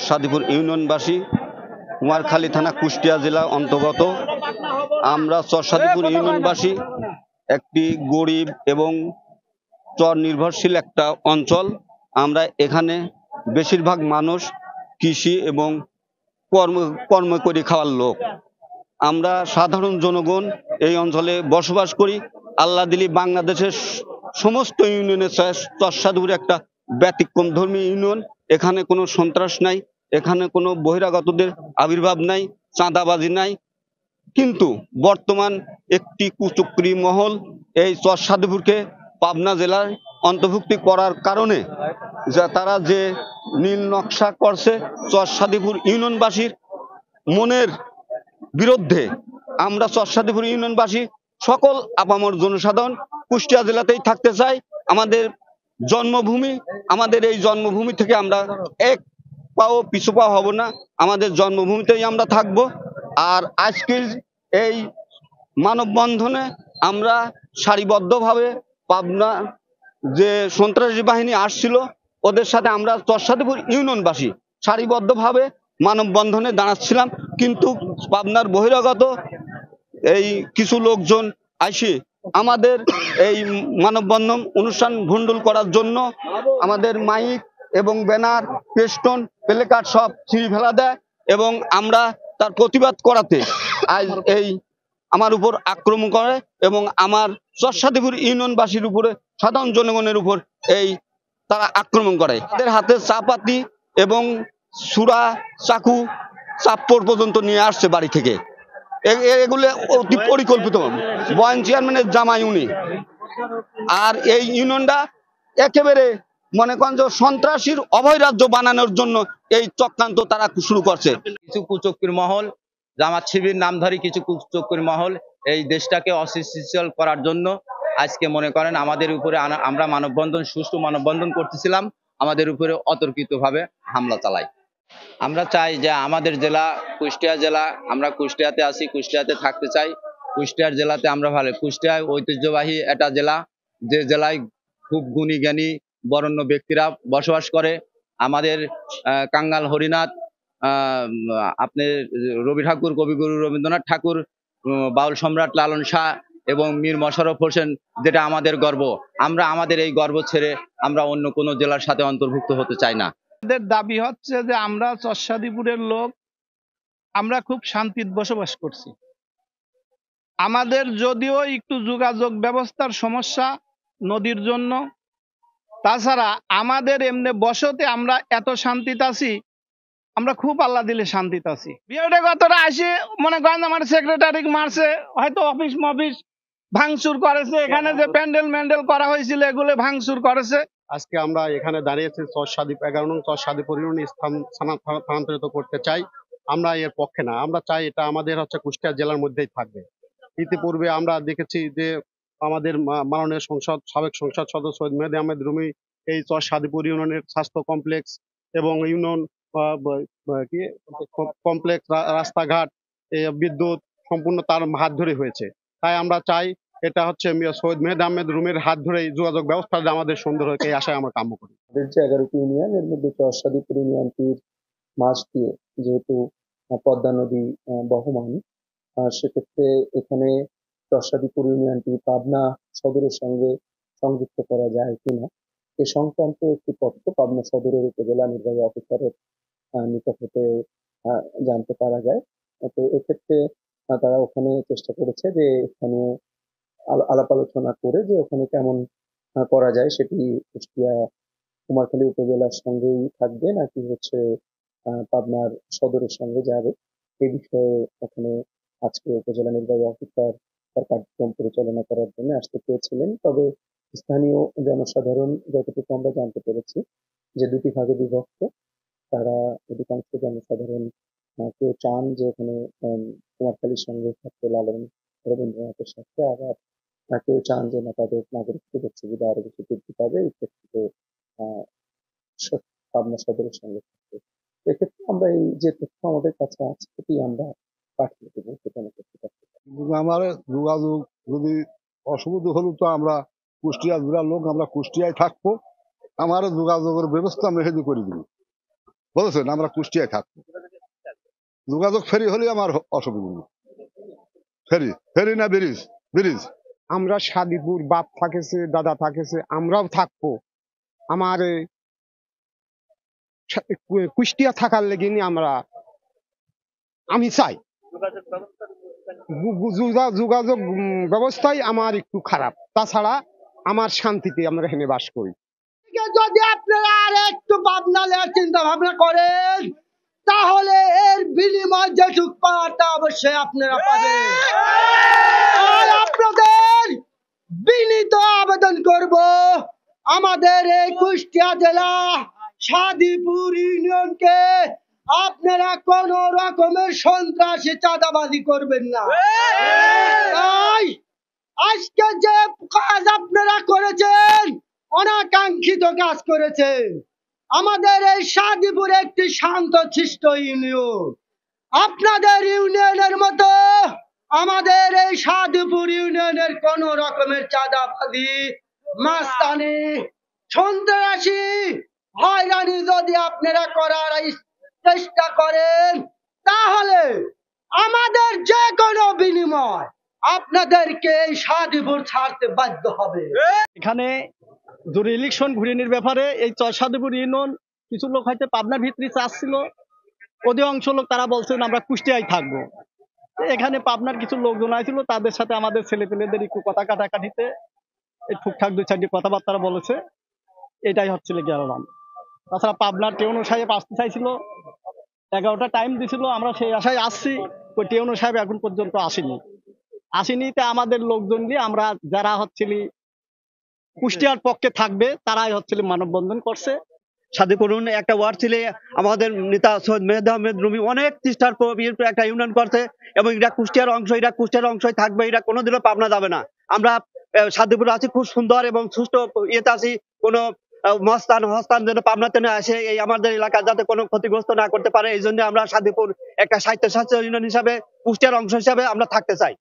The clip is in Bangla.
সাদিপুর ইউনিয়নবাসী, কুমারখালী থানা, কুষ্টিয়া জেলা অন্তর্গত। আমরা সাদিপুর ইউনিয়নবাসী একটি গরিব এবং চর নির্ভরশীল একটা অঞ্চল। আমরা এখানে বেশিরভাগ মানুষ কৃষি এবং কর্ম করে খাওয়ার লোক। আমরা সাধারণ জনগণ এই অঞ্চলে বসবাস করি। আল্লাহ দিলি বাংলাদেশের সমস্ত ইউনিয়নের সাদিপুর একটা ব্যতিক্রম ধর্মী ইউনিয়ন। এখানে কোনো সন্ত্রাস নাই, এখানে কোনো বহিরাগতদের আবির্ভাব নাই, চাঁদাবাজি নাই। কিন্তু বর্তমান একটি কুচক্রী মহল এই সাদিপুরকে পাবনা জেলায় অন্তর্ভুক্তি করার কারণে তারা যে নীল নকশা করছে সাদিপুর ইউনিয়নবাসীর মনের বিরুদ্ধে, আমরা সাদিপুর ইউনিয়নবাসী সকল আপামর জনসাধারণ কুষ্টিয়া জেলাতেই থাকতে চাই। আমাদের জন্মভূমি, আমাদের এই জন্মভূমি থেকে আমরা এক পাও পিছু পা হব না, আমাদের জন্মভূমিতেই আমরা থাকব। আর আজকের এই মানববন্ধনে আমরা সারিবদ্ধভাবে পাবনা যে সন্ত্রাসী বাহিনী আসছিল ওদের সাথে আমরা সাদিপুর ইউনিয়নবাসী সারিবদ্ধভাবে মানববন্ধনে দাঁড়াচ্ছিলাম। কিন্তু পাবনার বহিরাগত এই কিছু লোকজন আসে আমাদের এই মানববন্ধন অনুষ্ঠান ভণ্ডুল করার জন্য আমাদের মাইক এবং ব্যানার, পেস্টন, প্লেকার্ড সব ছিঁড়ে ফেলা দেয় এবং আমরা তার প্রতিবাদ করাতে আজ এই আমার উপর আক্রমণ করে এবং আমার সাদিপুর ইউনিয়নবাসীর উপরে, সাধারণ জনগণের উপর এই তারা আক্রমণ করে। তাদের হাতে চাপাতি এবং সুরা, চাকু, চাপ্পড় পর্যন্ত নিয়ে আসছে বাড়ি থেকে। এগুলো অতি পরিকল্পিত। বয়ান চেয়ারম্যানের জামাই উনি। আর এই ইউনিয়নটা একেবারে মনে করেন যে সন্ত্রাসীর অভয় রাজ্য বানানোর জন্য এই চক্রান্ত তারা শুরু করছে। কিছু কুচক্রীর মহল, জামাত শিবির নামধারী কিছু কুচক্রীর মহল এই দেশটাকে অস্থিতিশীল করার জন্য আজকে মনে করেন আমাদের উপরে, আমরা মানববন্ধন, সুষ্ঠু মানববন্ধন করতেছিলাম, আমাদের উপরে অতর্কিতভাবে হামলা চালায়। আমরা চাই যে আমাদের জেলা কুষ্টিয়া জেলা, আমরা কুষ্টিয়াতে আছি, কুষ্টিয়াতে থাকতে চাই। কুষ্টিয়ার জেলাতে আমরা ভালো, কুষ্টিয়া ঐতিহ্যবাহী একটা জেলা, যে জেলায় খুব গুণী জ্ঞানী বরেণ্য ব্যক্তিরা বসবাস করে। আমাদের কাঙ্গাল হরিনাথ, আপনি রবি ঠাকুর, কবিগুরু রবীন্দ্রনাথ ঠাকুর, বাউল সম্রাট লালন শাহ এবং মীর মশাররফ হোসেন, যেটা আমাদের গর্ব। আমরা আমাদের এই গর্ব ছেড়ে আমরা অন্য কোনো জেলার সাথে অন্তর্ভুক্ত হতে চাই না। আমাদের দাবি হচ্ছে যে আমরা সাদিপুরের লোক, আমরা খুব শান্তিতে বসবাস করছি। আমাদের যদিও একটু যোগাযোগ ব্যবস্থার সমস্যা নদীর জন্য, তাছাড়া আমাদের এমনি বসতে আমরা এত শান্তিতে আছি, আমরা খুব আল্লাহ দিলে শান্তিতে আছি। বিয়েটা কতটা আসি মনে করেন আমার সেক্রেটারি মারছে, হয়তো অফিস মফিস ভাঙচুর করেছে, এখানে যে প্যান্ডেল ম্যান্ডেল করা হয়েছিল এগুলো ভাঙচুর করেছে। আজকে আমরা এখানে দাঁড়িয়েছি 11 নং সাদিপুর ইউনিয়ন স্থানান্তরিত করতে চাই। আমরা এর পক্ষে না, আমরা চাই এটা আমাদের কুষ্টিয়া জেলার মধ্যেই থাকবে। ইতিপূর্বে আমরা দেখেছি যে আমাদের মাননীয় সাবেক সংসদ সদস্য সৈয়দ মেহেদী আহমেদ রুমি এই সাদিপুর ইউনিয়নের স্বাস্থ্য কমপ্লেক্স এবং ইউনিয়ন কমপ্লেক্স, রাস্তাঘাট, বিদ্যুৎ সম্পূর্ণ তার হাত ধরে হয়েছে। তাই আমরা চাই এটা সৈয়দ মেহেদী আহমেদ রুমের হাত ধরেই যোগাযোগ ব্যবস্থা আমাদের সুন্দর হয়েছে, এই আশায় আমরা কাম্য করি। আমাদের যে 11টি ইউনিয়ন, এর মধ্যে সাদিপুর ইউনিয়নটির মাঝ দিয়ে যেহেতু পদ্মা নদী বহমান, সেক্ষেত্রে এখানে সাদিপুর ইউনিয়নটি পাবনা সদরের সঙ্গে সংযুক্ত করা যায় কিনা এ সংক্রান্ত একটি তথ্য পাবনা সদরের উপজেলা নির্বাহী অফিসারের নিকট হতে জানতে পারা যায়। তো এক্ষেত্রে তারা ওখানে চেষ্টা করেছে যে স্থানীয় আলাপ আলোচনা করে যে ওখানে কেমন করা যায়, সেটি কুষ্টিয়া কুমারখালী উপজেলার সঙ্গেই থাকবে নাকি পাবনার সদরের সঙ্গে যাবে, এই বিষয়ে ওখানে আজকে উপজেলা নির্বাহী অফিসার তার কার্যক্রম পরিচালনা করার জন্য আসতে চেয়েছিলেন। তবে স্থানীয় জনসাধারণ যতটুকু আমরা জানতে পেরেছি যে দুটি ভাগে বিভক্ত। তারা অধিকাংশ জনসাধারণ কেউ চান যে ওখানে কুমারখালীর সঙ্গে থাকতে লালন রবীন্দ্রনাথের সাথে, আবার কেউ চান যে না তাদের নাগরিক সুযোগ সুবিধা আরো বেশি বৃদ্ধি পাবে, এই ক্ষেত্রে পাবনা সদরের সঙ্গে থাকবে। এক্ষেত্রে আমরা এই যে তথ্য আমাদের কাছে আছে সেটি আমরা পাঠিয়ে দেবো, সেটা করতে পারছি। আমার যোগাযোগ যদি অসুবিধা হলো তো আমরা কুষ্টিয়া জেলার লোক, আমরা কুষ্টিয়ায় থাকবো, আমার যোগাযোগের ব্যবস্থা মেহেদি করে দিব। বুঝেছেন, আমরা কুষ্টিয়ায় থাকবো। যোগাযোগ ফেরি হলে আমার অসুবিধা নেই। ফেরি না ব্রিজ? ব্রিজ। আমরা সাদিপুর, বাপ থাকেছে, দাদা থাকেছে, আমরাও থাকবো। আমার কুষ্টিয়া থাকার লেগিনি আমি চাই। যোগাযোগ ব্যবস্থাই আমার একটু খারাপ, তাছাড়া আমার শান্তিতে আমরা এখানে বাস করি। যদি আপনারা আর একটু পাবনা নেওয়ার চিন্তা ভাবনা করেন, তাহলে এর বিনিময় যেটুক পাওয়াটা অবশ্যই আপনারা পাবেন। আর আপনাদের বিনীত আবেদন করব, আমাদের এই কুষ্টিয়া জেলা সাদিপুর ইউনিয়নকে আপনারা কোন রকমের সন্ত্রাসী চাঁদাবাজি করবেন না। তাই আজকে যে কাজ আপনারা করেছেন, অনাকাঙ্ক্ষিত কাজ করেছেন। আমাদের এই সাদিপুর একটি শান্তশিষ্ট ইউনিয়ন। আপনাদের ইউনিয়নের মতো আমাদের এই সাদিপুর ইউনিয়নের কোন রকমের চাঁদাবাজি, মাস্তানি, সন্ত্রাসী, হয়রানি যদি আপনারা করার চেষ্টা করেন, তাহলে আমাদের যে কোনো বিনিময় আপনাদেরকে এই সাদিপুর ছাড়তে বাধ্য হবে। এখানে জোরে ইলেকশন ঘুরিয়ে ব্যাপারে এই সাদিপুর ইউনিয়ন কিছু লোক হয়তো পাবনার ভিতরে চাচ্ছিল, অধিকাংশ লোক তারা বলছেন আমরা কুষ্টিয়ায় থাকবো। এখানে পাবনার কিছু লোকজন আসছিল, তাদের সাথে আমাদের ছেলেপেলেদের একটু কথা কাটাকাটিতে এই ঠিকঠাক 2-4টি কথাবার্তা বলেছে, এটাই হচ্ছিল গেলাম। তাছাড়া পাবনার টেউনো সাহেব আসতে চাইছিল, 11টা টাইম দিছিল, আমরা সেই আশায় আসছি। ওই টেউনো সাহেব এখন পর্যন্ত আসেনি। তা আমাদের লোকজন দিয়ে আমরা যারা হচ্ছিল কুষ্টিয়ার পক্ষে থাকবে, তারাই হচ্ছিল মানববন্ধন করছে। সাদিপুর একটা ওয়ার্ড ছিল, আমাদের নেতা সৈয়দ মেহেদি আহমেদ রুমি অনেক চেষ্টার পর একটা ইউনিয়ন করছে, এবং এটা কুষ্টিয়ার অংশই থাকবে, এটা কোনোদিনও পাবনা যাবে না। আমরা সাদিপুর আছি খুব সুন্দর এবং সুষ্ঠু ইয়েতে আছি, কোনো হস্তান যেন পাবনাতে না আসে, এই আমাদের এলাকা যাতে কোনো ক্ষতিগ্রস্ত না করতে পারে, এই জন্য আমরা সাদিপুর একটা স্বায়ত্তশাসিত ইউনিয়ন হিসাবে, কুষ্টিয়ার অংশ হিসাবে আমরা থাকতে চাই।